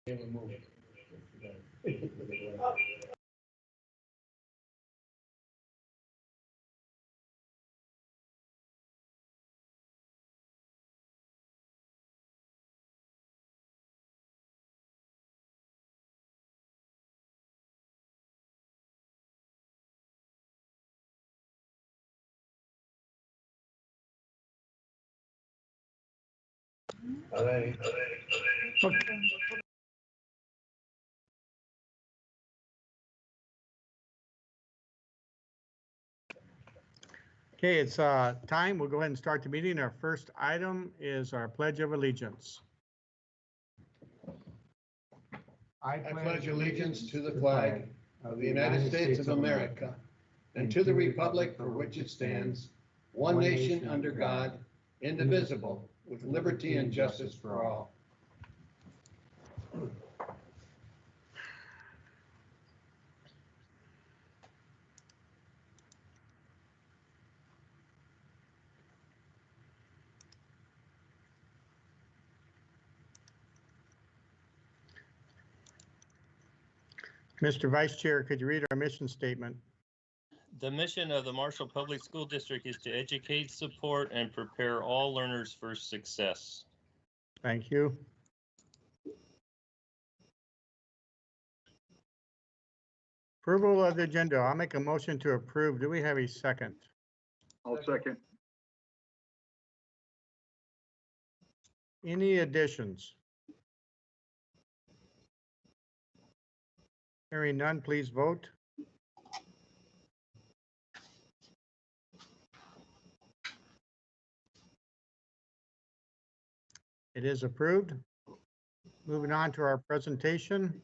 All right. Okay, it's time. We'll go ahead and start the meeting. Our first item is our Pledge of Allegiance. I pledge allegiance to the flag of the United States of America and to the republic for which it stands, one nation under God, indivisible, with liberty and justice for all. Mr. Vice Chair, could you read our mission statement? The mission of the Marshall Public School District is to educate, support, and prepare all learners for success. Thank you. Approval of the agenda. I'll make a motion to approve. Do we have a second? I'll second. Any additions? Hearing none, please vote. It is approved. Moving on to our presentation.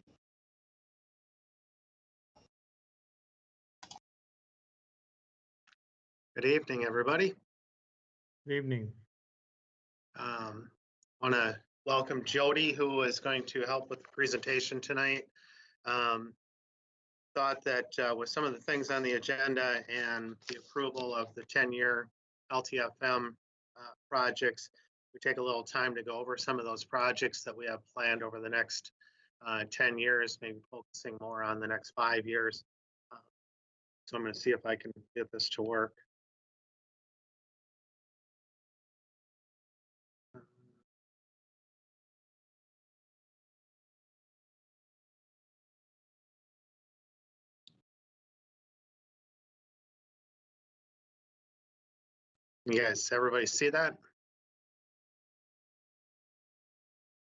Good evening, everybody. Good evening. Want to welcome Jody, who is going to help with the presentation tonight. Thought that with some of the things on the agenda and the approval of the 10-year LTFM projects, we take a little time to go over some of those projects that we have planned over the next 10 years, maybe focusing more on the next 5 years. So I'm going to see if I can get this to work. Yes, everybody see that?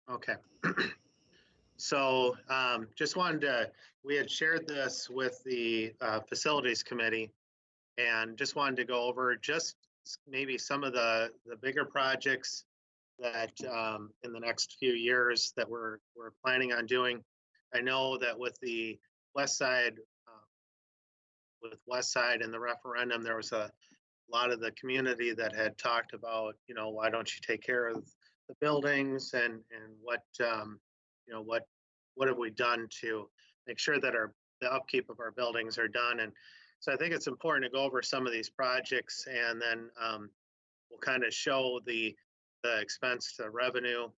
Okay. So just wanted to, we had shared this with the facilities committee and just wanted to go over just maybe some of the bigger projects that in the next few years that we're planning on doing. I know that with the West Side, and the referendum, there was a lot of the community that had talked about, you know, why don't you take care of the buildings and what, you know, what have we done to make sure that the upkeep of our buildings are done. And so I think it's important to go over some of these projects and then we'll kind of show the expense to revenue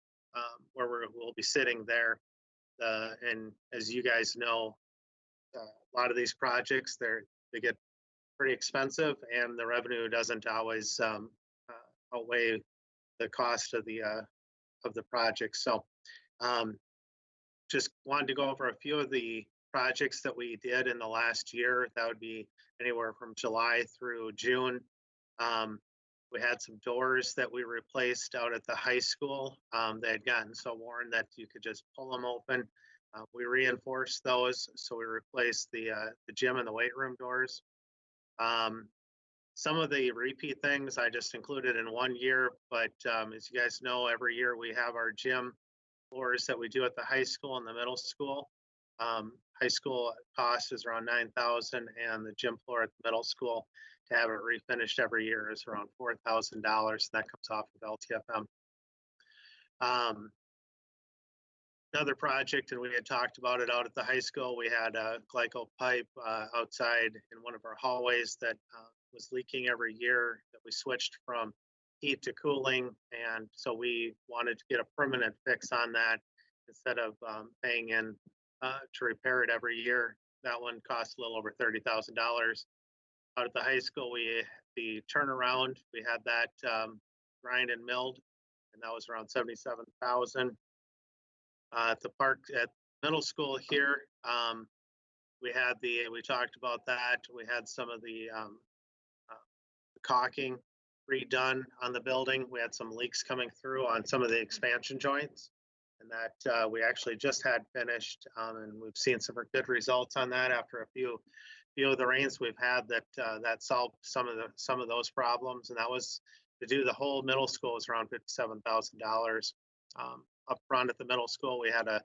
where we'll be sitting there. And as you guys know, a lot of these projects, they get pretty expensive and the revenue doesn't always outweigh the cost of the project. So just wanted to go over a few of the projects that we did in the last year. That would be anywhere from July through June. We had some doors that we replaced out at the high school. They had gotten so worn that you could just pull them open. We reinforced those, so we replaced the gym and the weight room doors. Some of the repeat things I just included in 1 year, but as you guys know, every year we have our gym floors that we do at the high school and the middle school. High school cost is around $9,000 and the gym floor at the middle school to have it refinished every year is around $4,000. That comes off of LTFM. Another project, and we had talked about it out at the high school, we had a glycol pipe outside in one of our hallways that was leaking every year that we switched from heat to cooling. And so we wanted to get a permanent fix on that. instead of paying in to repair it every year. That one costs a little over $30,000. Out at the high school, the turnaround, we had that grind and milled, and that was around 77,000. At the park at middle school here, we talked about that. We had some of the caulking redone on the building. We had some leaks coming through on some of the expansion joints, and that we actually just had finished, and we've seen some good results on that after a few of the rains we've had. That solved some of those problems, and that was to do the whole middle school was around $57,000. Up front at the middle school, we had a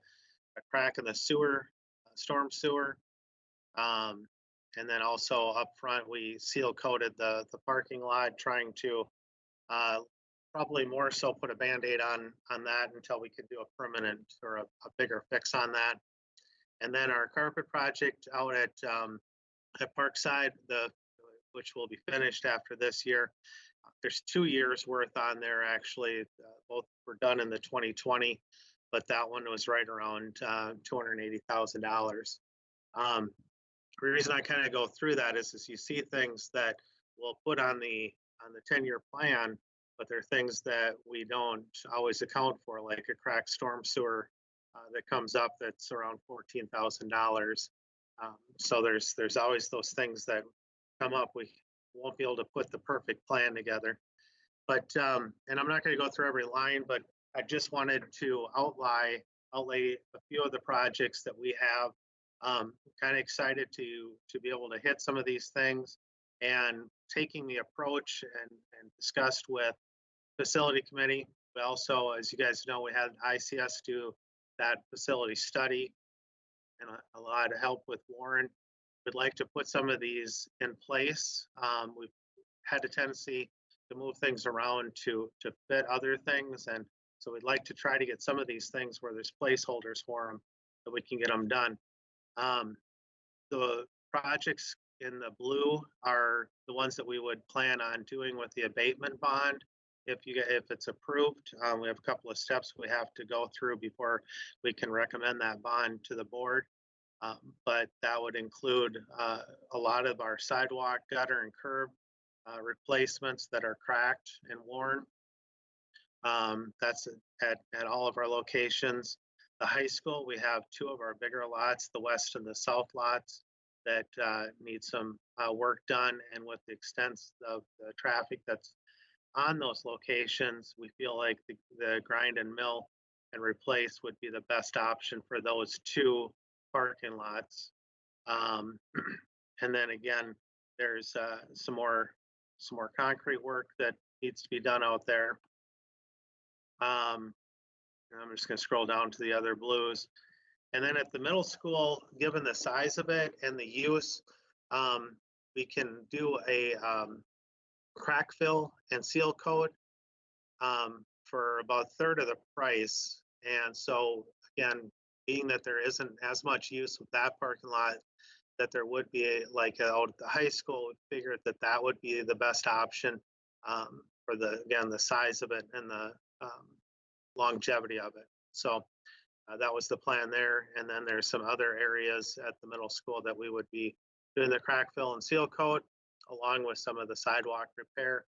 crack in the sewer, storm sewer. And then also up front, we seal coated the parking lot, trying to probably more so put a Band-Aid on that until we could do a permanent or a bigger fix on that. And then our carpet project out at Parkside, which will be finished after this year. There's 2 years worth on there, actually. Both were done in the 2020, but that one was right around $280,000. The reason I kind of go through that is you see things that we'll put on the 10-year plan, but there are things that we don't always account for, like a cracked storm sewer that comes up that's around $14,000. So there's always those things that come up. We won't be able to put the perfect plan together. But and I'm not going to go through every line, but I just wanted to outlay a few of the projects that we have. Kind of excited to be able to hit some of these things, and taking the approach and discussed with facility committee. We also, as you guys know, we had ICS do that facility study, and a lot of help with Warren. We'd like to put some of these in place. We've had a tendency to move things around to fit other things, and so we'd like to try to get some of these things where there's placeholders for them, so we can get them done. The projects in the blue are the ones that we would plan on doing with the abatement bond. If it's approved, we have a couple of steps we have to go through before we can recommend that bond to the board. But that would include a lot of our sidewalk, gutter, and curb replacements that are cracked and worn. That's at all of our locations. The high school, we have 2 of our bigger lots, the west and the south lots, that need some work done. And with the extent of the traffic that's on those locations, we feel like the grind and mill and replace would be the best option for those 2 parking lots. And then again, there's some more concrete work that needs to be done out there. I'm just going to scroll down to the other blues. And then at the middle school, given the size of it and the use, we can do a crack fill and seal coat for about a third of the price. And so again, being that there isn't as much use with that parking lot that there would be like out at the high school, we figured that would be the best option for the size of it and the longevity of it. So that was the plan there. And then there's some other areas at the middle school that we would be doing the crack fill and seal coat, along with some of the sidewalk repair.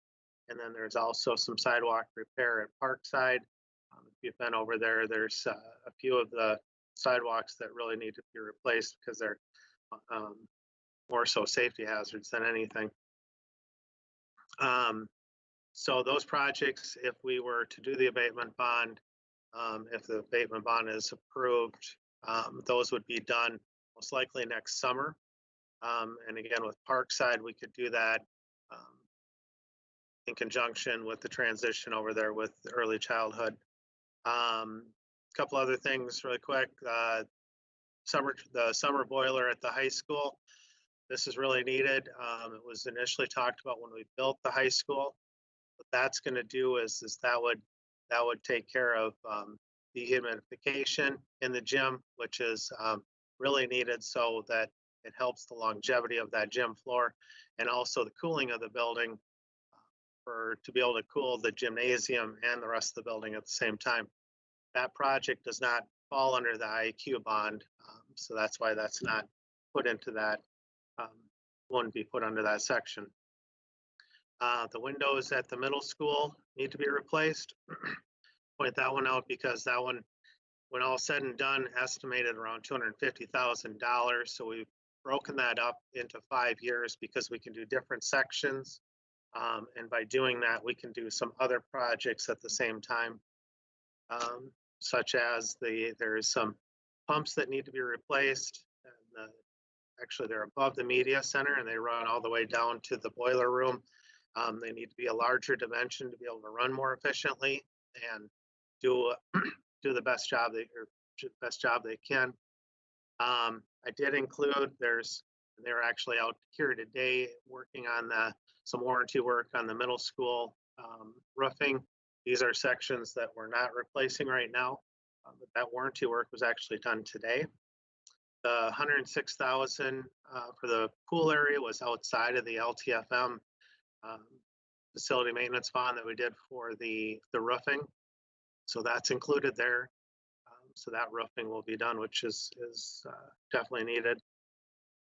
And then there's also some sidewalk repair at Parkside. If you've been over there, there's a few of the sidewalks that really need to be replaced because they're more so safety hazards than anything. So those projects, if we were to do the abatement bond, if the abatement bond is approved, those would be done most likely next summer. And again, with Parkside, we could do that in conjunction with the transition over there with early childhood. A couple other things really quick. The summer boiler at the high school. This is really needed. It was initially talked about when we built the high school. What that's going to do is that would take care of dehumidification in the gym, which is really needed so that it helps the longevity of that gym floor, and also the cooling of the building to be able to cool the gymnasium and the rest of the building at the same time. That project does not fall under the IAQ bond. So that's why that's not put into that, wouldn't be put under that section. The windows at the middle school need to be replaced. Point that one out because that one, when all said and done, estimated around $250,000. So we've broken that up into 5 years because we can do different sections. And by doing that, we can do some other projects at the same time, such as there's some pumps that need to be replaced. And actually, they're above the media center and they run all the way down to the boiler room. They need to be a larger dimension to be able to run more efficiently and do the best job they can. I did include, they're actually out here today working on some warranty work on the middle school roofing. These are sections that we're not replacing right now, but that warranty work was actually done today. The $106,000 for the pool area was outside of the LTFM facility maintenance bond that we did for the roofing. So that's included there. So that roofing will be done, which is definitely needed.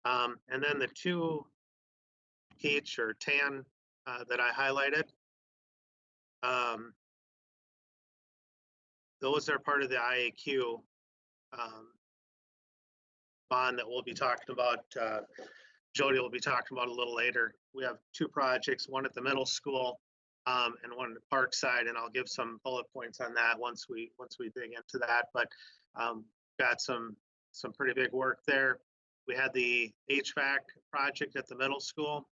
And then the 2 peach or tan that I highlighted, those are part of the IAQ bond that we'll be talking about. Jody will be talking about a little later. We have 2 projects, one at the middle school and one at Parkside, and I'll give some bullet points on that once we dig into that. But got some pretty big work there. We had the HVAC project at the middle school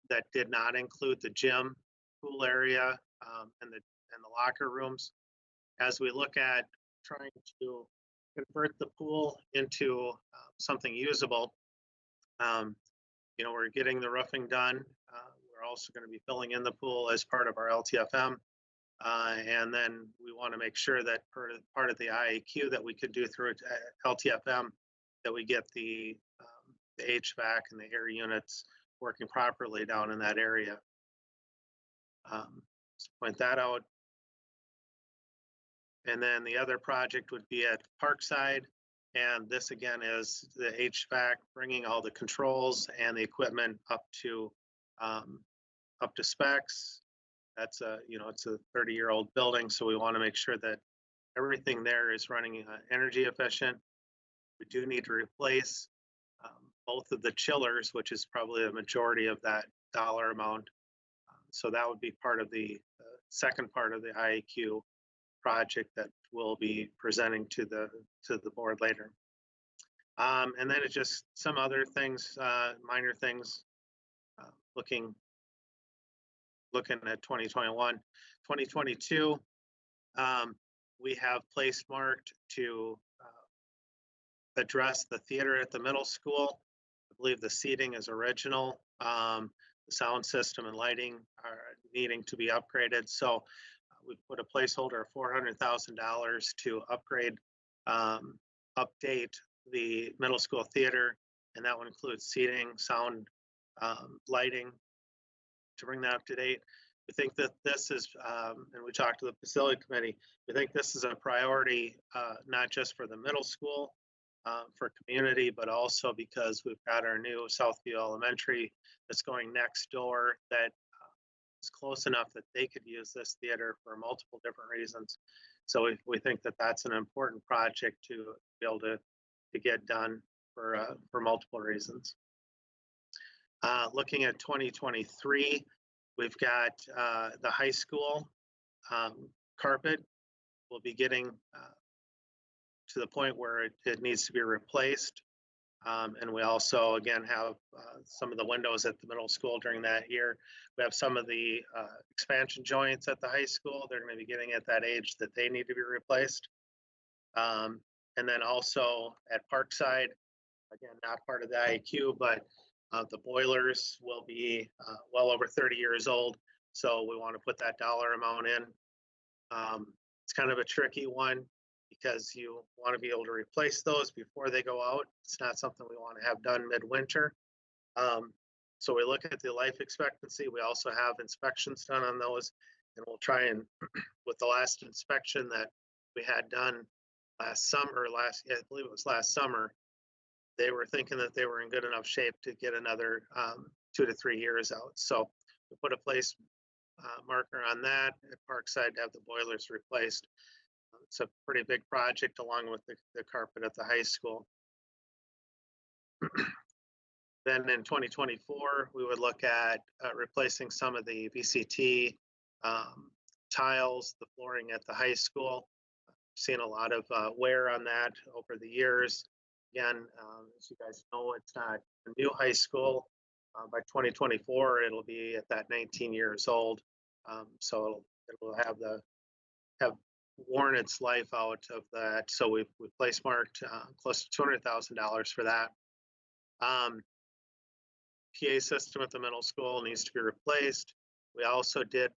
that did not include the gym, pool area, and the locker rooms. As we look at trying to convert the pool into something usable, we're getting the roofing done. We're also going to be filling in the pool as part of our LTFM. And then we want to make sure that part of the IAQ that we could do through LTFM, that we get the HVAC and the air units working properly down in that area. Let's point that out. And then the other project would be at Parkside. And this again is the HVAC, bringing all the controls and the equipment up to specs. That's it's a 30-year-old building, so we want to make sure that everything there is running energy efficient. We do need to replace both of the chillers, which is probably a majority of that dollar amount. So that would be part of the second part of the IAQ project that we'll be presenting to the board later. And then it's just some other things, minor things, looking at 2021. 2022, we have place marked to address the theater at the middle school. I believe the seating is original. The sound system and lighting are needing to be upgraded. So we put a placeholder of $400,000 to upgrade, update the middle school theater, and that would include seating, sound, lighting, to bring that up to date. We think that this is, and we talked to the facility committee, we think this is a priority, not just for the middle school, for community, but also because we've got our new Southview Elementary that's going next door that is close enough that they could use this theater for multiple different reasons. So we think that that's an important project to be able to get done for multiple reasons. Looking at 2023, we've got the high school carpet will be getting to the point where it needs to be replaced. And we also, again, have some of the windows at the middle school during that year. We have some of the expansion joints at the high school. They're going to be getting at that age that they need to be replaced. And then also at Parkside, again, not part of the IAQ, but the boilers will be well over 30 years old. So we want to put that dollar amount in. It's kind of a tricky one because you want to be able to replace those before they go out. It's not something we want to have done midwinter. So we look at the life expectancy. We also have inspections done on those, and we'll try and, with the last inspection that we had done last summer, I believe it was last summer, they were thinking that they were in good enough shape to get another 2 to 3 years out. So we put a place marker on that at Parkside to have the boilers replaced. It's a pretty big project along with the carpet at the high school. Then in 2024, we would look at replacing some of the VCT tiles, the flooring at the high school. Seen a lot of wear on that over the years. Again, as you guys know, it's not a new high school. By 2024, it'll be at that 19 years old. So it'll have worn its life out of that. So we place marked close to $200,000 for that. PA system at the middle school needs to be replaced. We also did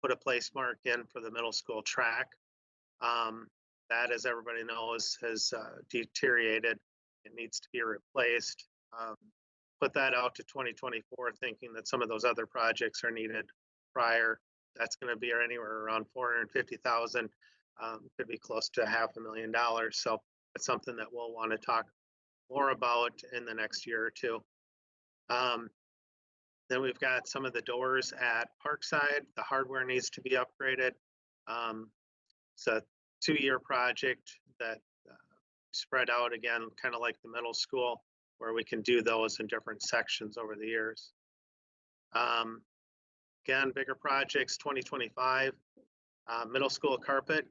put a place mark in for the middle school track. That, as everybody knows, has deteriorated. It needs to be replaced. Put that out to 2024, thinking that some of those other projects are needed prior. That's going to be anywhere around $450,000. Could be close to $500,000. So it's something that we'll want to talk more about in the next year or two. Then we've got some of the doors at Parkside. The hardware needs to be upgraded. It's a 2-year project that spread out again, kind of like the middle school, where we can do those in different sections over the years. Again, bigger projects, 2025, middle school carpet.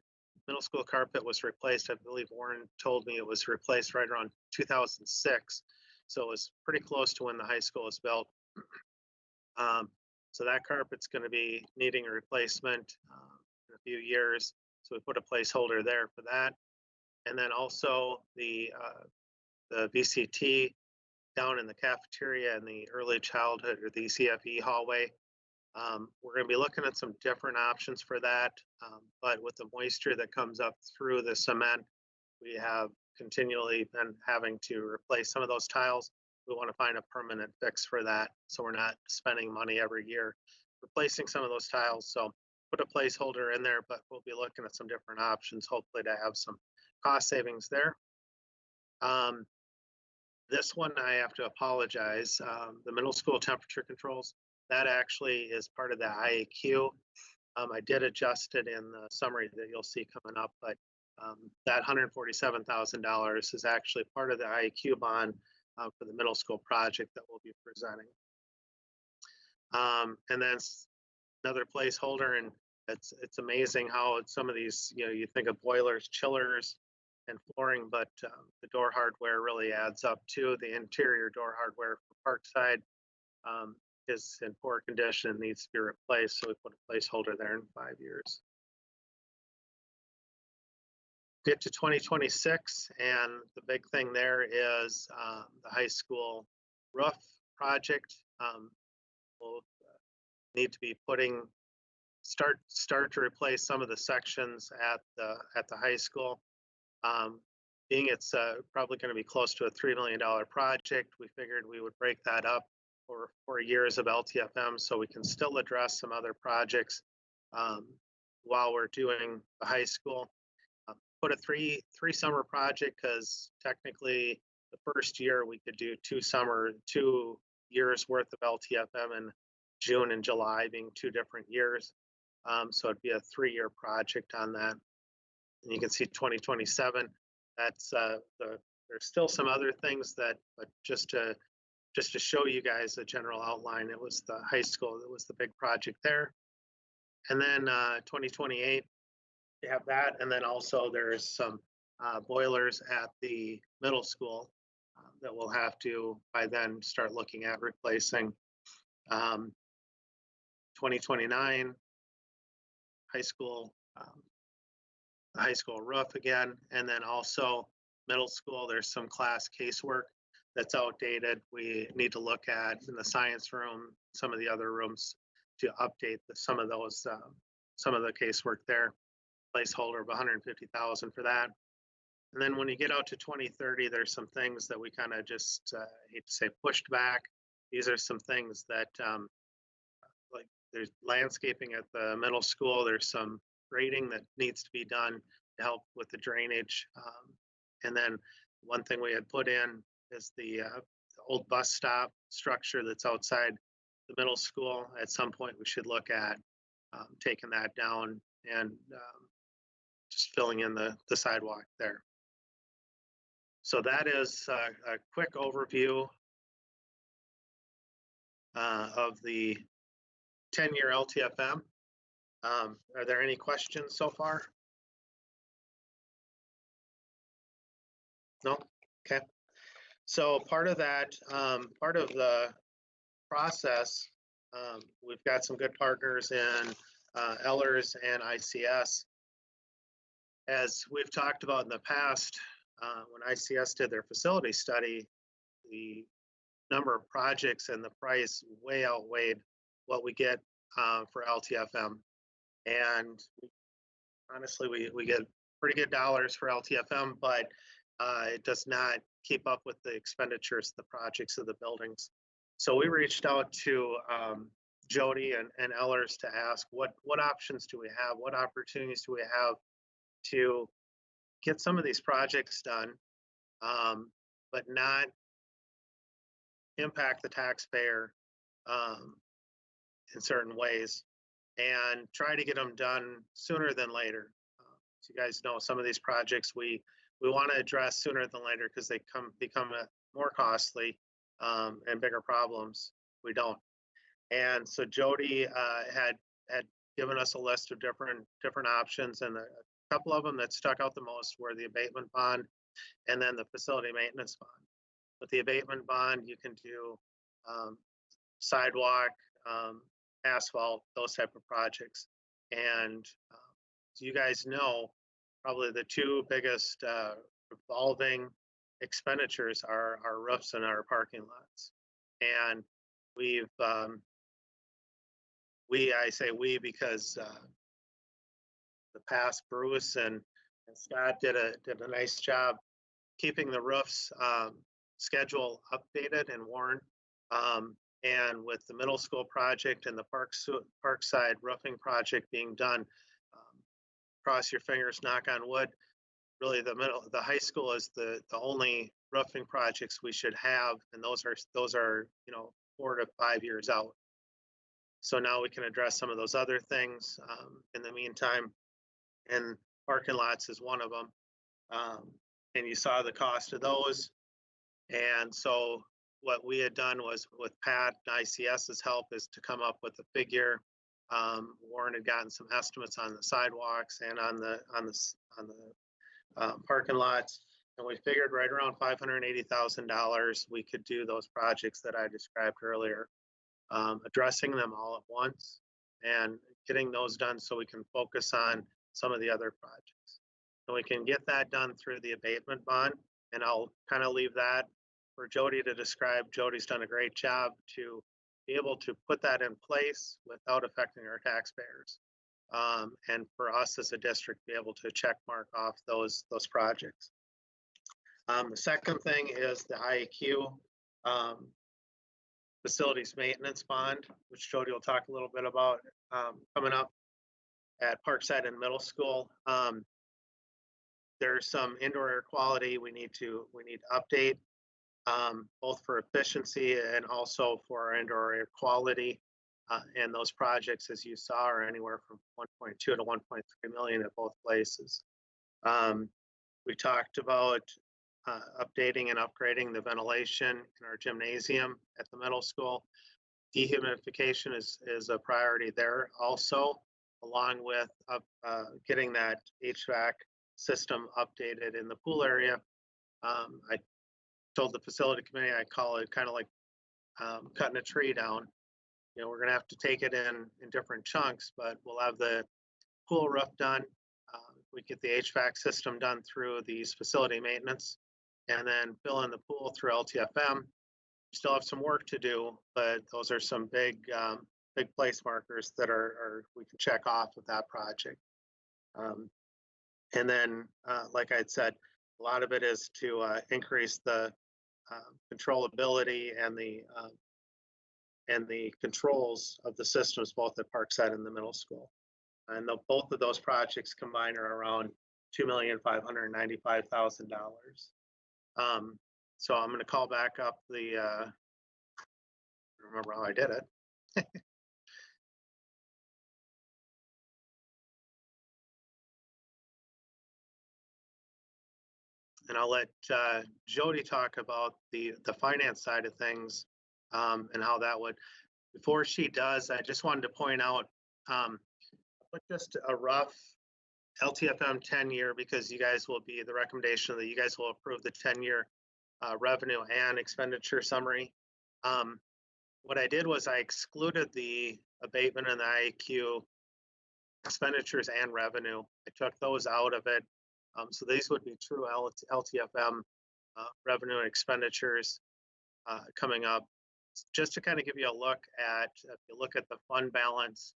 Middle school carpet was replaced, I believe Warren told me it was replaced right around 2006. So it was pretty close to when the high school was built. So that carpet's going to be needing a replacement in a few years. So we put a placeholder there for that. And then also the VCT down in the cafeteria and the early childhood or the CFE hallway. We're going to be looking at some different options for that. But with the moisture that comes up through the cement, we have continually been having to replace some of those tiles. We want to find a permanent fix for that, so we're not spending money every year replacing some of those tiles. So put a placeholder in there, but we'll be looking at some different options, hopefully to have some cost savings there. This one, I have to apologize. The middle school temperature controls, that actually is part of the IAQ. I did adjust it in the summary that you'll see coming up, but that $147,000 is actually part of the IAQ bond for the middle school project that we'll be presenting. And then another placeholder, and it's amazing how some of these, you think of boilers, chillers, and flooring, but the door hardware really adds up too. The interior door hardware for Parkside is in poor condition and needs to be replaced, so we put a placeholder there in 5 years. Get to 2026, and the big thing there is the high school roof project. We'll need to be start to replace some of the sections at the high school. Being it's probably going to be close to a $3 million project, we figured we would break that up for 4 years of LTFM, so we can still address some other projects while we're doing the high school. Put a three summer project, because technically the first year we could do 2 years worth of LTFM in June and July, being 2 different years. So it'd be a 3-year project on that. And you can see 2027. That's there's still some other things but just to show you guys a general outline, it was the high school that was the big project there. And then 2028. You have that, and then also there's some boilers at the middle school that we'll have to by then start looking at replacing. 2029 high school roof again, and then also middle school. There's some class casework that's outdated. We need to look at in the science room, some of the other rooms, to update some of the casework there. Placeholder of $150,000 for that. And then when you get out to 2030, there's some things that we kind of just hate to say pushed back. These are some things that like there's landscaping at the middle school. There's some grading that needs to be done. help with the drainage. And then one thing we had put in is the old bus stop structure that's outside the middle school. At some point, we should look at taking that down and just filling in the sidewalk there. So that is a quick overview of the 10-year LTFM. Are there any questions so far? No? Okay. So part of that, part of the process, we've got some good partners in Ellers and ICS. As we've talked about in the past, when ICS did their facility study, the number of projects and the price way outweighed what we get for LTFM. And honestly, we get pretty good dollars for LTFM, but it does not keep up with the expenditures, the projects of the buildings. So we reached out to Jody and Ellers to ask what options do we have? What opportunities do we have to get some of these projects done, but not impact the taxpayer in certain ways, and try to get them done sooner than later. As you guys know, some of these projects we want to address sooner than later because they become more costly and bigger problems. We don't. And so Jody had given us a list of different options, and a couple of them that stuck out the most were the abatement bond and then the facility maintenance bond. With the abatement bond, you can do sidewalk, asphalt, those type of projects. And as you guys know, probably the two biggest revolving expenditures are our roofs and our parking lots. And I say we because the past Bruce and Scott did a nice job keeping the roofs schedule updated and worn. And with the middle school project and the Parkside roofing project being done, cross your fingers, knock on wood. Really, the high school is the only roofing projects we should have, and those are 4 to 5 years out. So now we can address some of those other things in the meantime, and parking lots is one of them. And you saw the cost of those. And so what we had done was, with Pat and ICS's help, is to come up with a figure. Warren had gotten some estimates on the sidewalks and on the parking lots, and we figured right around $580,000 we could do those projects that I described earlier, addressing them all at once and getting those done so we can focus on some of the other projects. So we can get that done through the abatement bond, and I'll kind of leave that for Jody to describe. Jody's done a great job to be able to put that in place without affecting our taxpayers. And for us as a district, be able to check mark off those projects. The second thing is the IAQ facilities maintenance bond, which Jody will talk a little bit about coming up at Parkside and middle school. There's some indoor air quality we need to update, both for efficiency and also for our indoor air quality. And those projects, as you saw, are anywhere from 1.2 to 1.3 million at both places. We talked about updating and upgrading the ventilation in our gymnasium at the middle school. Dehumidification is a priority there also, along with getting that HVAC system updated in the pool area. I told the facility committee, I call it kind of like cutting a tree down. We're going to have to take it in different chunks, but we'll have the pool roof done. We get the HVAC system done through these facility maintenance, and then fill in the pool through LTFM. We still have some work to do, but those are some big place markers that are we can check off with that project. And then, like I said, a lot of it is to increase the controllability and the controls of the systems, both at Parkside and the middle school. And both of those projects combined are around $2,595,000. So I'm going to call back up the, I don't remember how I did it. And I'll let Jody talk about the finance side of things, and how that would. Before she does, I just wanted to point out, put just a rough LTFM 10-year, because you guys will be the recommendation that you guys will approve the 10-year revenue and expenditure summary. What I did was I excluded the abatement and the IAQ expenditures and revenue. I took those out of it. So these would be true LTFM revenue and expenditures coming up. Just to kind of give you a look at, if you look at the fund balance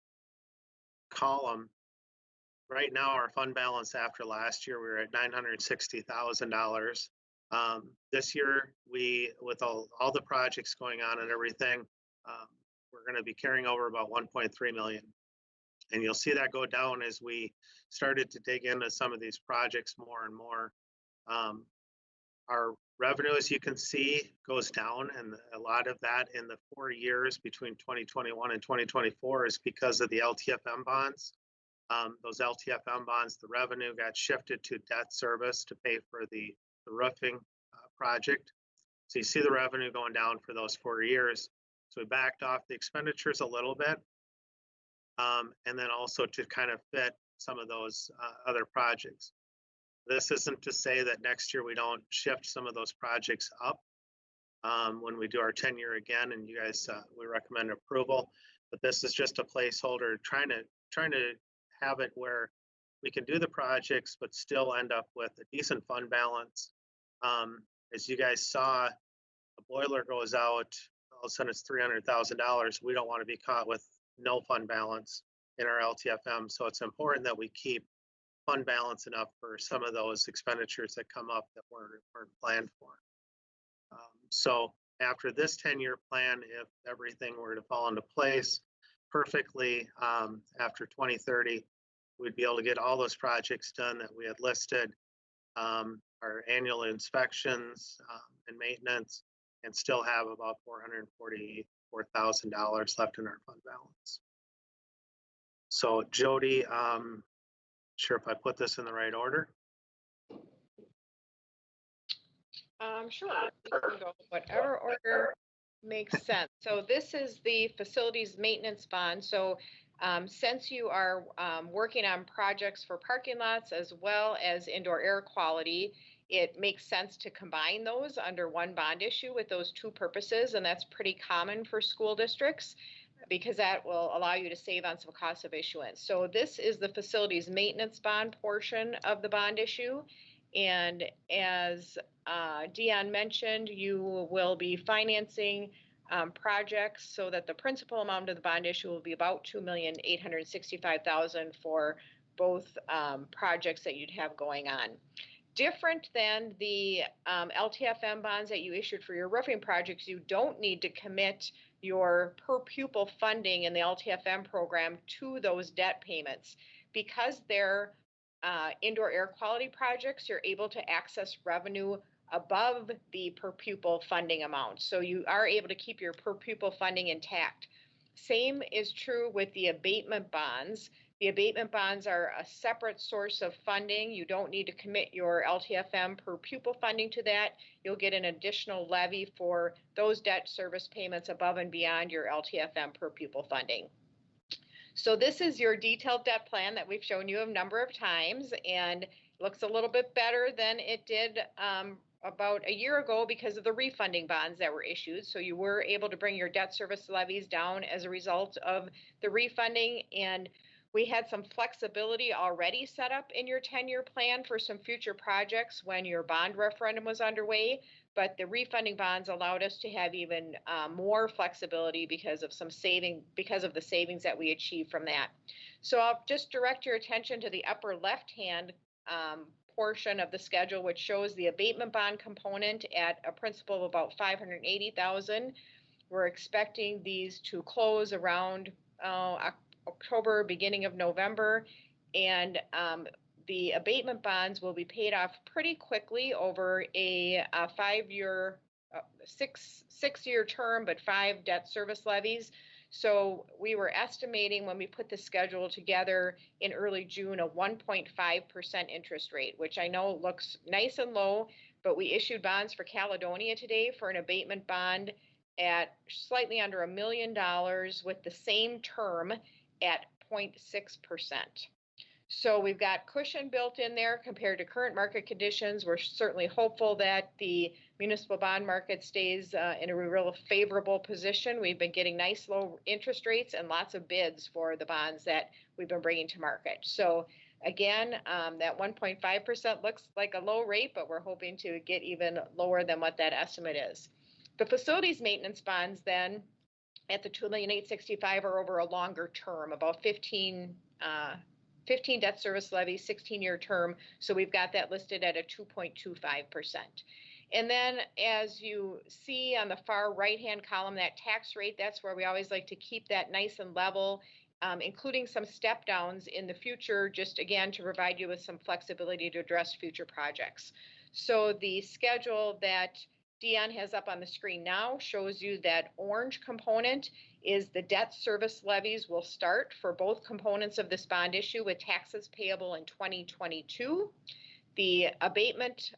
column, right now our fund balance after last year, we were at $960,000. This year, with all the projects going on and everything, we're going to be carrying over about 1.3 million. And you'll see that go down as we started to dig into some of these projects more and more. Our revenue, as you can see, goes down, and a lot of that in the 4 years between 2021 and 2024 is because of the LTFM bonds. Those LTFM bonds, the revenue got shifted to debt service to pay for the roofing project. So you see the revenue going down for those 4 years. So we backed off the expenditures a little bit. And then also to kind of fit some of those other projects. This isn't to say that next year we don't shift some of those projects up when we do our 10-year again, and you guys, we recommend approval. But this is just a placeholder, trying to have it where we can do the projects, but still end up with a decent fund balance. As you guys saw, a boiler goes out, all of a sudden it's $300,000. We don't want to be caught with no fund balance in our LTFM. So it's important that we keep fund balance enough for some of those expenditures that come up that weren't planned for. So after this 10-year plan, if everything were to fall into place perfectly, after 2030, we'd be able to get all those projects done that we had listed, our annual inspections and maintenance, and still have about $444,000 left in our fund balance. So Jody, sure if I put this in the right order. Sure, you can go whatever order makes sense. So this is the facilities maintenance bond. So since you are working on projects for parking lots as well as indoor air quality, it makes sense to combine those under one bond issue with those two purposes. And that's pretty common for school districts, because that will allow you to save on some costs of issuance. So this is the facilities maintenance bond portion of the bond issue. And as Dion mentioned, you will be financing projects so that the principal amount of the bond issue will be about $2,865,000 for both projects that you'd have going on. Different than the LTFM bonds that you issued for your roofing projects, you don't need to commit your per pupil funding in the LTFM program to those debt payments. Because they're indoor air quality projects, you're able to access revenue above the per pupil funding amount. So you are able to keep your per pupil funding intact. Same is true with the abatement bonds. The abatement bonds are a separate source of funding. You don't need to commit your LTFM per pupil funding to that. You'll get an additional levy for those debt service payments above and beyond your LTFM per pupil funding. So this is your detailed debt plan that we've shown you a number of times, and it looks a little bit better than it did about a year ago because of the refunding bonds that were issued. So you were able to bring your debt service levies down as a result of the refunding, and we had some flexibility already set up in your 10-year plan for some future projects when your bond referendum was underway, but the refunding bonds allowed us to have even more flexibility because of the savings that we achieved from that. So I'll just direct your attention to the upper left-hand portion of the schedule, which shows the abatement bond component at a principal of about $580,000. We're expecting these to close around October, beginning of November, and the abatement bonds will be paid off pretty quickly over a 5-year, six-year term, but 5 debt service levies. So we were estimating when we put the schedule together in early June, a 1.5% interest rate, which I know looks nice and low, but we issued bonds for Caledonia today for an abatement bond at slightly under $1 million with the same term at 0.6%. So we've got cushion built in there compared to current market conditions. We're certainly hopeful that the municipal bond market stays in a real favorable position. We've been getting nice low interest rates and lots of bids for the bonds that we've been bringing to market. So again, that 1.5% looks like a low rate, but we're hoping to get even lower than what that estimate is. The facilities maintenance bonds then at the $2,865,000 are over a longer term, about 15 debt service levy, 16-year term. So we've got that listed at a 2.25%. And then as you see on the far right-hand column, that tax rate, that's where we always like to keep that nice and level, including some step downs in the future, just again, to provide you with some flexibility to address future projects. So the schedule that Dion has up on the screen now shows you that orange component is the debt service levies will start for both components of this bond issue with taxes payable in 2022. The abatement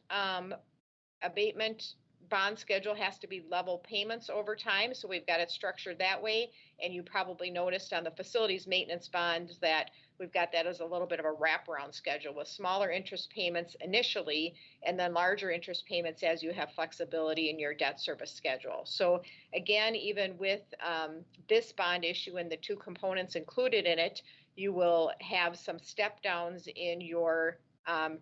bond schedule has to be level payments over time, so we've got it structured that way. And you probably noticed on the facilities maintenance bonds that we've got that as a little bit of a wraparound schedule with smaller interest payments initially, and then larger interest payments as you have flexibility in your debt service schedule. So again, even with this bond issue and the 2 components included in it, you will have some step downs in your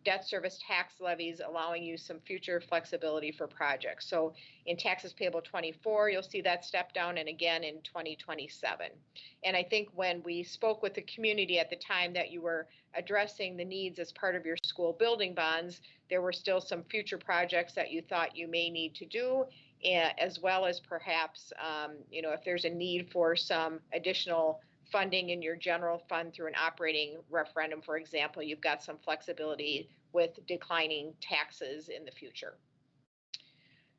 debt service tax levies, allowing you some future flexibility for projects. So in taxes payable 24, you'll see that step down, and again in 2027. And I think when we spoke with the community at the time that you were addressing the needs as part of your school building bonds, there were still some future projects that you thought you may need to do, as well as perhaps, if there's a need for some additional funding in your general fund through an operating referendum, for example, you've got some flexibility with declining taxes in the future.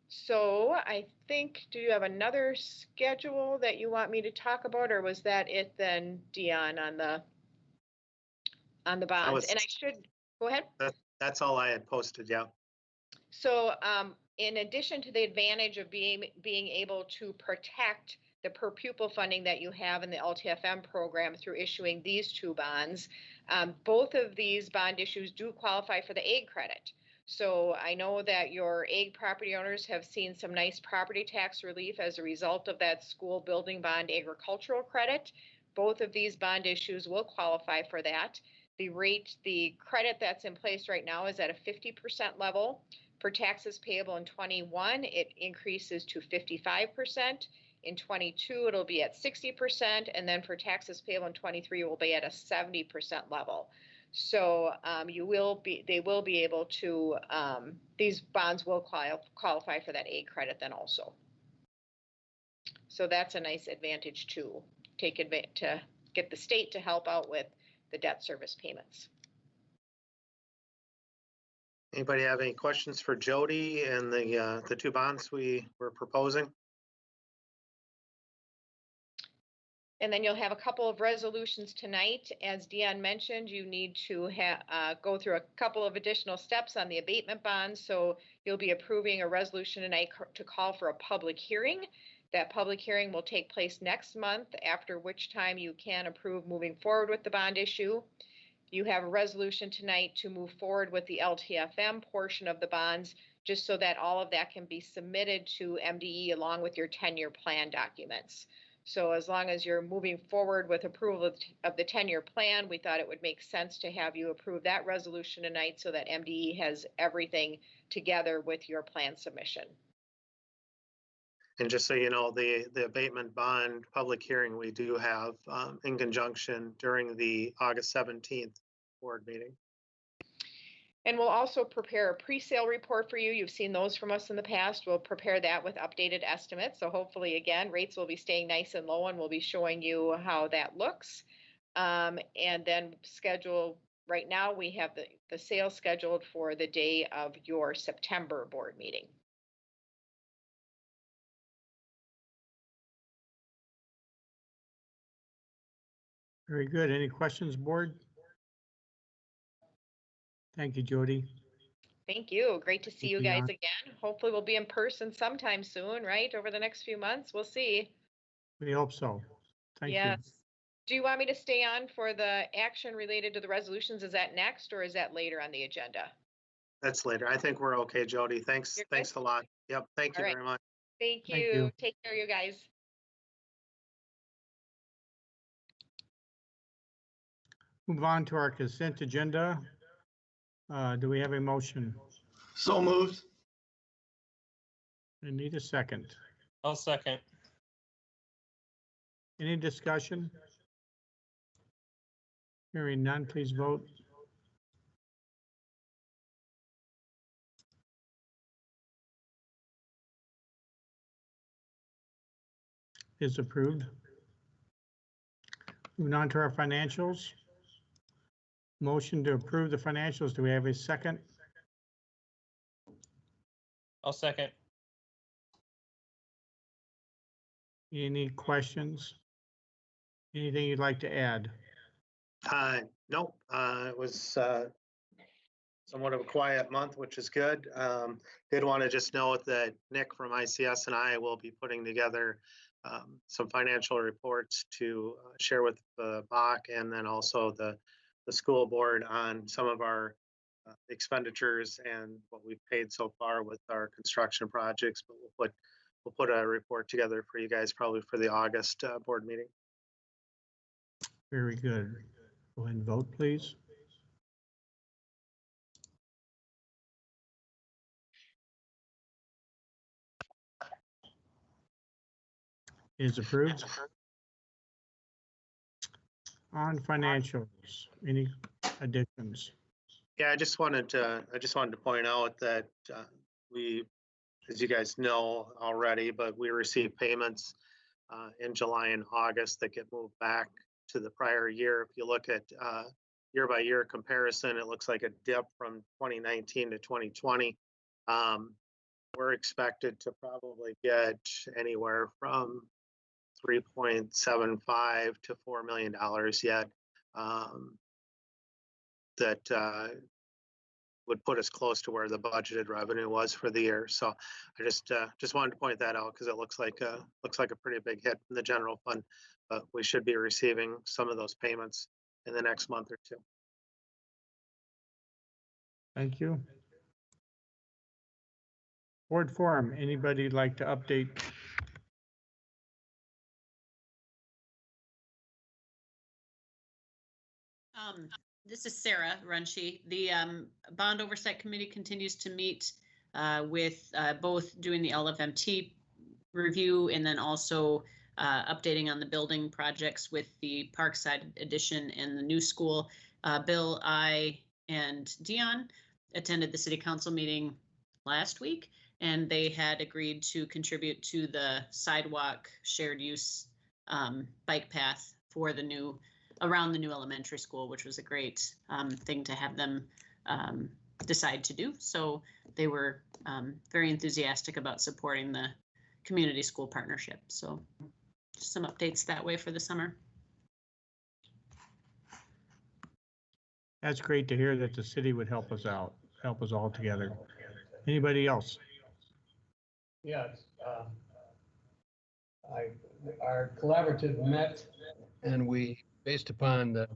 So I think, do you have another schedule that you want me to talk about, or was that it then, Dion, on the bonds? And I should, go ahead. That's all I had posted, yeah. So in addition to the advantage of being able to protect the per pupil funding that you have in the LTFM program through issuing these 2 bonds, both of these bond issues do qualify for the AIG credit. So I know that your AIG property owners have seen some nice property tax relief as a result of that school building bond agricultural credit. Both of these bond issues will qualify for that. The credit that's in place right now is at a 50% level. For taxes payable in 21, it increases to 55%. In 22, it'll be at 60%, and then for taxes payable in 23, it will be at a 70% level. So they will be able to, these bonds will qualify for that AIG credit then also. So that's a nice advantage to get the state to help out with the debt service payments. Anybody have any questions for Jody and the 2 bonds we were proposing? And then you'll have a couple of resolutions tonight. As Dion mentioned, you need to go through a couple of additional steps on the abatement bonds. So you'll be approving a resolution tonight to call for a public hearing. That public hearing will take place next month, after which time you can approve moving forward with the bond issue. You have a resolution tonight to move forward with the LTFM portion of the bonds, just so that all of that can be submitted to MDE along with your 10-year plan documents. So as long as you're moving forward with approval of the 10-year plan, we thought it would make sense to have you approve that resolution tonight so that MDE has everything together with your plan submission. And just so you know, the abatement bond public hearing we do have in conjunction during the August 17th board meeting. And we'll also prepare a pre-sale report for you. You've seen those from us in the past. We'll prepare that with updated estimates. So hopefully, again, rates will be staying nice and low, and we'll be showing you how that looks. And then schedule right now we have the sale scheduled for the day of your September board meeting. Very good. Any questions, board? Thank you, Jody. Thank you. Great to see Thank you you, guys Jan. again. Hopefully we'll be in person sometime soon, right? Over the next few months. We'll see. We hope so. Thank you. Yes. Do you want me to stay on for the action related to the resolutions? Is that next or is that later on the agenda? That's later. I think we're okay, Jody. You're Thanks good? a lot. Yep, thank All you right. very much. Thank Thank you. you. Take care, you guys. Move on to our consent agenda. Do we have a motion? So moved. I need a second. I'll second. Any discussion? Hearing none, please vote. Is approved. Moving on to our financials. Motion to approve the financials. Do we have a second? I'll second. Any questions? Anything you'd like to add? Nope, it was somewhat of a quiet month, which is good. Did want to just note that Nick from ICS and I will be putting together some financial reports to share with Bach and then also the school board on some of our expenditures and what we've paid so far with our construction projects. But we'll put a report together for you guys probably for the August board meeting. Very good. Go ahead and vote, please. Is approved. On financials, any additions? Yeah, I just wanted to point out that we, as you guys know already, but we received payments in July and August that get moved back to the prior year. If you look at year by year comparison, it looks like a dip from 2019 to 2020. We're expected to probably get anywhere from $3.75 to $4 million yet. That would put us close to where the budgeted revenue was for the year. So I just wanted to point that out because it looks like a pretty big hit in the general fund, but we should be receiving some of those payments in the next month or two. Thank you. Board forum, anybody like to update? This is Sarah Runchi. The Bond Oversight Committee continues to meet with both doing the LFMT review and then also updating on the building projects with the Parkside addition and the new school. Bill, I, and Dion attended the city council meeting last week, and they had agreed to contribute to the sidewalk shared use bike path for the new around the new elementary school, which was a great thing to have them decide to do. So they were very enthusiastic about supporting the community school partnership. So just some updates that way for the summer. That's great to hear that the city would help us out, help us all together. Anybody else? Yes, our collaborative met, and we, based upon the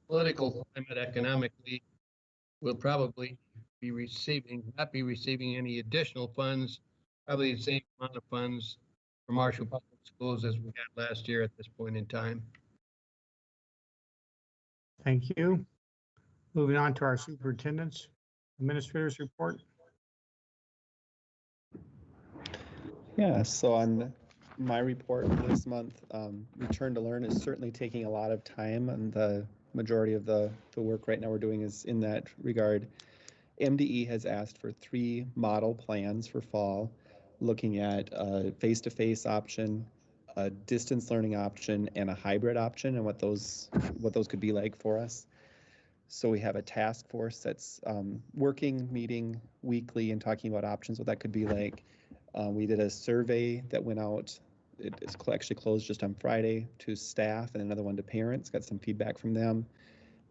political climate economically, will probably be not be receiving any additional funds, probably the same amount of funds for Marshall Public Schools as we had last year at this point in time. Thank you. Moving on to our superintendent's administrators report. Yeah, so on my report for this month, Return to Learn is certainly taking a lot of time, and the majority of the work right now we're doing is in that regard. MDE has asked for 3 model plans for fall, looking at a face-to-face option, a distance learning option, and a hybrid option, and what those could be like for us. So we have a task force that's working, meeting weekly and talking about options, what that could be like. We did a survey that went out. It's actually closed just on Friday to staff and another one to parents, got some feedback from them.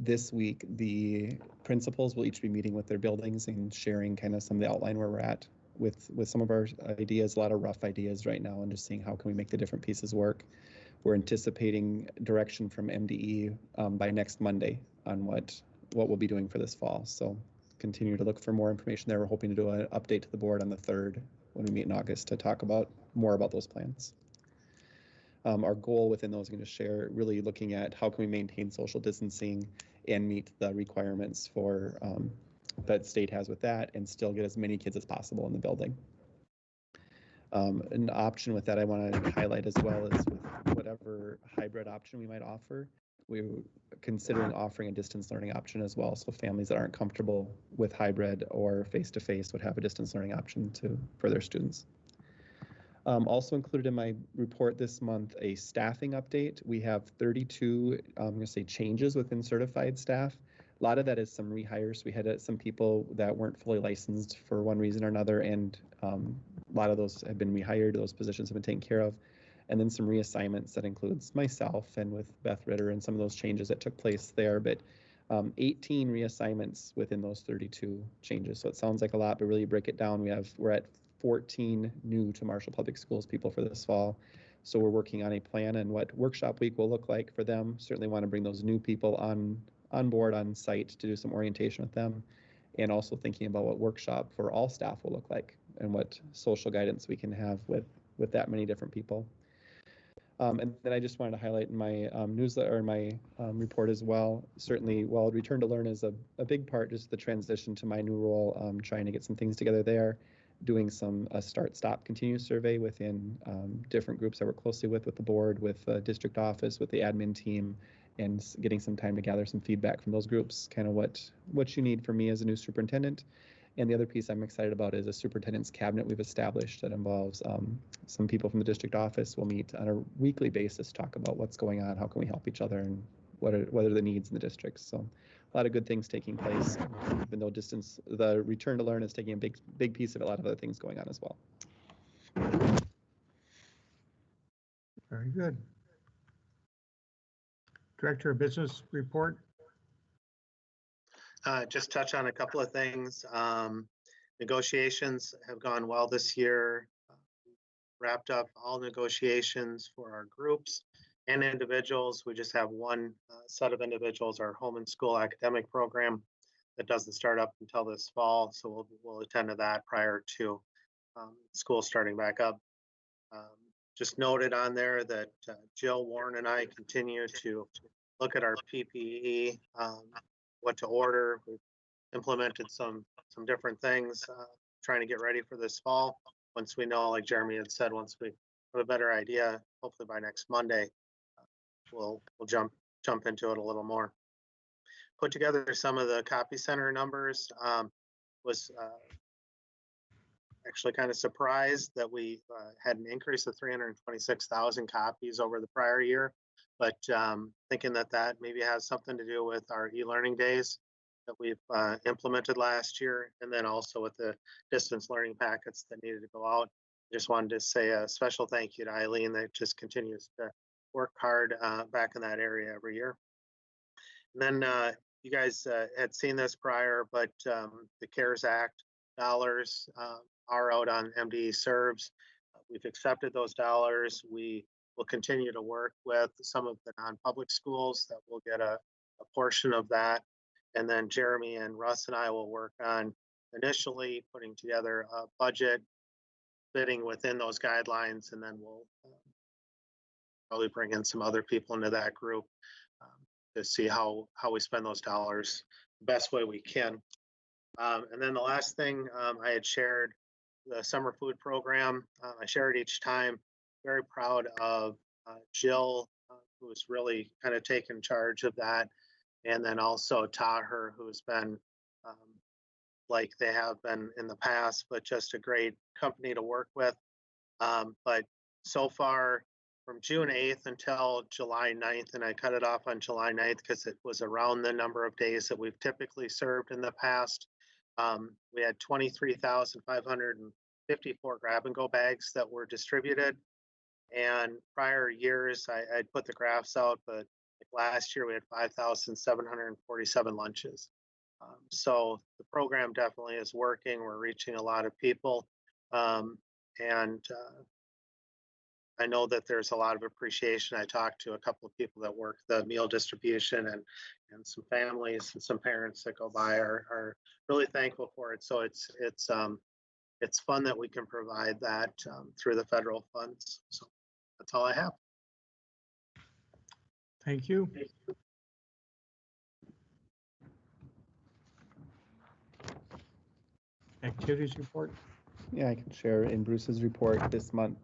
This week, the principals will each be meeting with their buildings and sharing kind of some of the outline where we're at with some of our ideas, a lot of rough ideas right now, and just seeing how can we make the different pieces work. We're anticipating direction from MDE by next Monday on what we'll be doing for this fall. So continue to look for more information there. We're hoping to do an update to the board on the 3rd when we meet in August to talk about more about those plans. Our goal within those, I'm going to share, really looking at how can we maintain social distancing and meet the requirements for that state has with that, and still get as many kids as possible in the building. An option with that I want to highlight as well is with whatever hybrid option we might offer, we're considering offering a distance learning option as well. So families that aren't comfortable with hybrid or face-to-face would have a distance learning option for their students. Also included in my report this month, a staffing update. We have 32, I'm going to say, changes within certified staff. A lot of that is some rehires. We had some people that weren't fully licensed for one reason or another, and a lot of those have been rehired. Those positions have been taken care of. And then some reassignments that includes myself and with Beth Ritter and some of those changes that took place there. But 18 reassignments within those 32 changes. So it sounds like a lot, but really break it down. We're at 14 new to Marshall Public Schools people for this fall. So we're working on a plan and what workshop week will look like for them. Certainly want to bring those new people on board on site to do some orientation with them, and also thinking about what workshop for all staff will look like and what social guidance we can have with that many different people. And then I just wanted to highlight in my newsletter or my report as well, certainly while Return to Learn is a big part, just the transition to my new role, trying to get some things together there, doing a start-stop continue survey within different groups I work closely with the board, with the district office, with the admin team, and getting some time to gather some feedback from those groups, kind of what you need from me as a new superintendent. And the other piece I'm excited about is a superintendent's cabinet we've established that involves some people from the district office. We'll meet on a weekly basis, talk about what's going on, how can we help each other, and what are the needs in the districts. So a lot of good things taking place, even though the Return to Learn is taking a big piece of it, a lot of other things going on as well. Very good. Director of Business Report. Just touch on a couple of things. Negotiations have gone well this year. Wrapped up all negotiations for our groups and individuals. We just have one set of individuals, our home and school academic program, that doesn't start up until this fall. So we'll attend to that prior to school starting back up. Just noted on there that Jill, Warren, and I continue to look at our PPE, what to order. We've implemented some different things, trying to get ready for this fall. Once we know, like Jeremy had said, once we have a better idea, hopefully by next Monday, we'll jump into it a little more. Put together some of the copy center numbers. Was actually kind of surprised that we had an increase of 326,000 copies over the prior year, but thinking that maybe has something to do with our e-learning days that we've implemented last year, and then also with the distance learning packets that needed to go out. Just wanted to say a special thank you to Eileen that just continues to work hard back in that area every year. And then you guys had seen this prior, but the CARES Act dollars are out on MDE Serves. We've accepted those dollars. We will continue to work with some of the non-public schools that will get a portion of that. And then Jeremy and Russ and I will work on initially putting together a budget, fitting within those guidelines, and then we'll probably bring in some other people into that group to see how we spend those dollars the best way we can. And then the last thing I had shared, the summer food program. I share it each time. Very proud of Jill, who has really kind of taken charge of that. And then also Taher, who's been like they have been in the past, but just a great company to work with. But so far, from June 8th until July 9th, and I cut it off on July 9th because it was around the number of days that we've typically served in the past. We had 23,554 grab-and-go bags that were distributed. And prior years, I'd put the graphs out, but last year we had 5,747 lunches. So the program definitely is working. We're reaching a lot of people. And I know that there's a lot of appreciation. I talked to a couple of people that work the meal distribution, and some families and some parents that go by are really thankful for it. So it's fun that we can provide that through the federal funds. So that's all I have. Thank you. Activities report. Yeah, I can share in Bruce's report this month.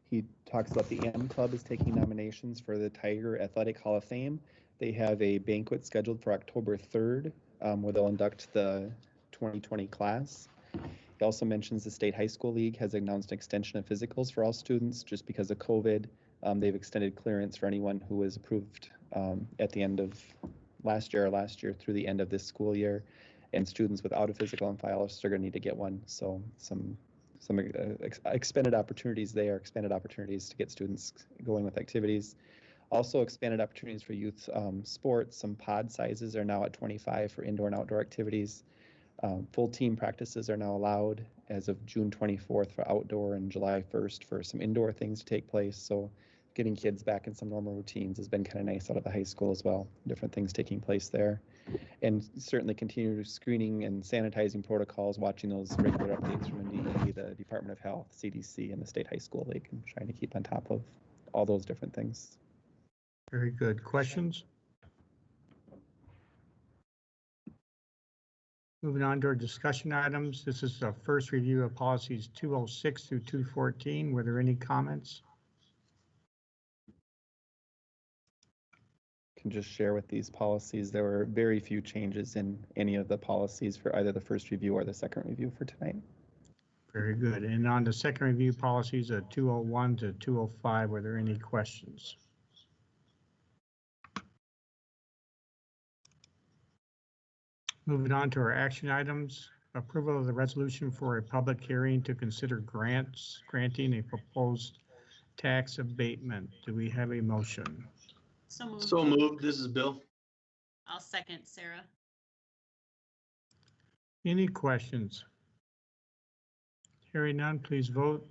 He talks about the M Club is taking nominations for the Tiger Athletic Hall of Fame. They have a banquet scheduled for October 3rd, where they'll induct the 2020 class. He also mentions the State High School League has announced an extension of physicals for all students just because of COVID. They've extended clearance for anyone who was approved at the end of last year through the end of this school year. And students without a physical on file are still going to need to get one. So some expanded opportunities there, expanded opportunities to get students going with activities. Also expanded opportunities for youth sports. Some pod sizes are now at 25 for indoor and outdoor activities. Full team practices are now allowed as of June 24th for outdoor and July 1st for some indoor things to take place. So getting kids back in some normal routines has been kind of nice out of the high school as well. Different things taking place there. And certainly continue screening and sanitizing protocols, watching those regular updates from NDE, the Department of Health, CDC, and the State High School League, and trying to keep on top of all those different things. Very good. Questions? Moving on to our discussion items. This is the first review of policies 206 through 214. Were there any comments? Can just share with these policies, there were very few changes in any of the policies for either the first review or the second review for tonight. Very good. And on the second review policies of 201 to 205, were there any questions? Moving on to our action items, approval of the resolution for a public hearing to consider granting a proposed tax abatement. Do we have a motion? So moved. So moved. This is Bill. I'll second Sarah. Any questions? Hearing none, please vote.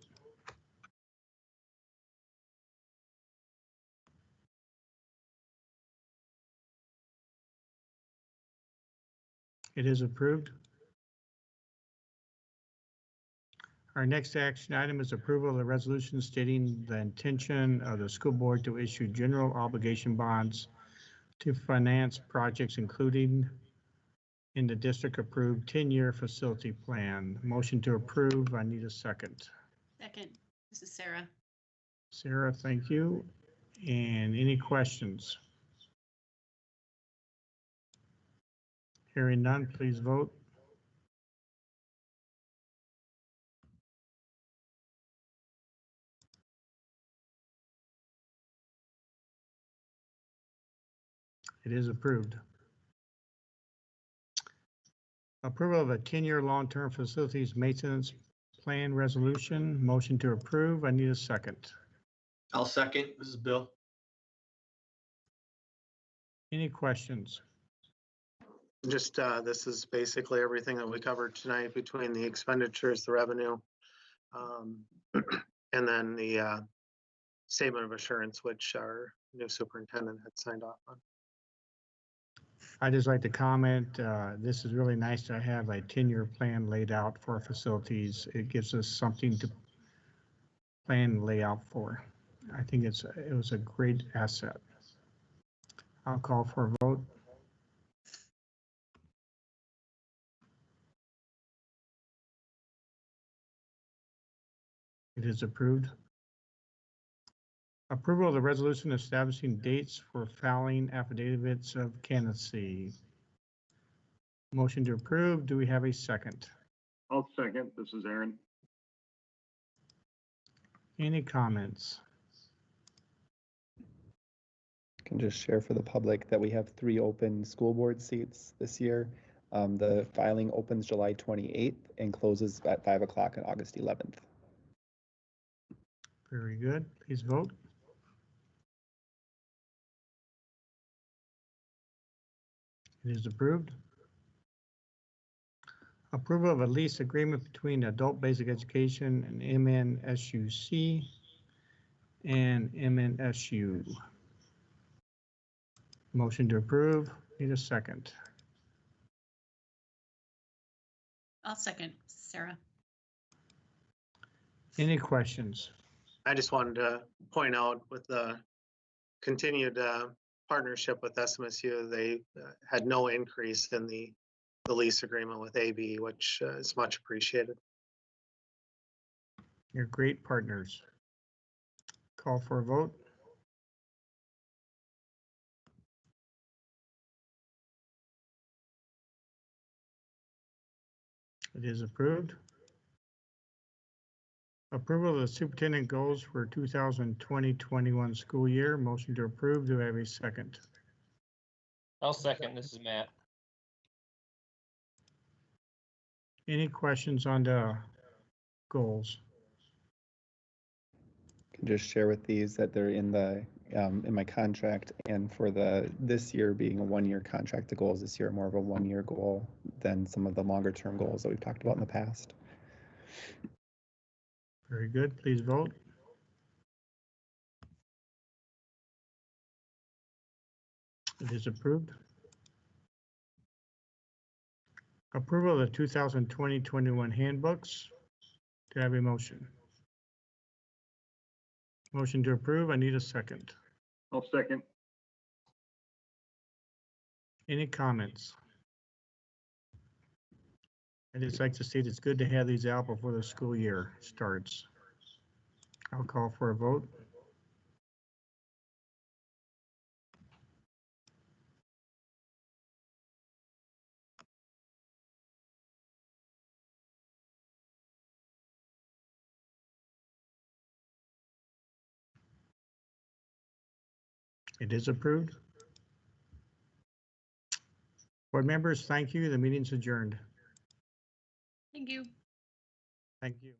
It is approved. Our next action item is approval of the resolution stating the intention of the school board to issue general obligation bonds to finance projects including in the district approved 10-year facility plan. Motion to approve. I need a second. Second. This is Sarah. Sarah, thank you. And any questions? Hearing none, please vote. It is approved. Approval of a 10-year long-term facilities maintenance plan resolution. Motion to approve. I need a second. I'll second. This is Bill. Any questions? Just this is basically everything that we covered tonight between the expenditures, the revenue, and then the statement of assurance, which our new superintendent had signed off on. I'd just like to comment, this is really nice to have a 10-year plan laid out for our facilities. It gives us something to plan and lay out for. I think it was a great asset. I'll call for a vote. It is approved. Approval of the resolution establishing dates for filing affidavits of candidacy. Motion to approve. Do we have a second? I'll second. This is Aaron. Any comments? Can just share for the public that we have 3 open school board seats this year. The filing opens July 28th and closes at 5 o'clock on August 11th. Very good. Please vote. It is approved. Approval of a lease agreement between Adult Basic Education and MNSUC and MNSU. Motion to approve. Need a second. I'll second, Sarah. Any questions? I just wanted to point out with the continued partnership with SMSU, they had no increase in the lease agreement with AB, which is much appreciated. You're great partners. Call for a vote. It is approved. Approval of the superintendent goals for 2020-21 school year. Motion to approve. Do I have a second? I'll second. This is Matt. Any questions on the goals? Can just share with these that they're in the in my contract, and for this year being a 1-year contract, the goals this year are more of a 1-year goal than some of the longer term goals that we've talked about in the past. Very good. Please vote. It is approved. Approval of the 2020-21 handbooks. Do I have a motion? Motion to approve. I need a second. I'll second. Any comments? I'd just like to state it's good to have these out before the school year starts. I'll call for a vote. It is approved. Board members, thank you. The meeting's adjourned. Thank you. Thank you.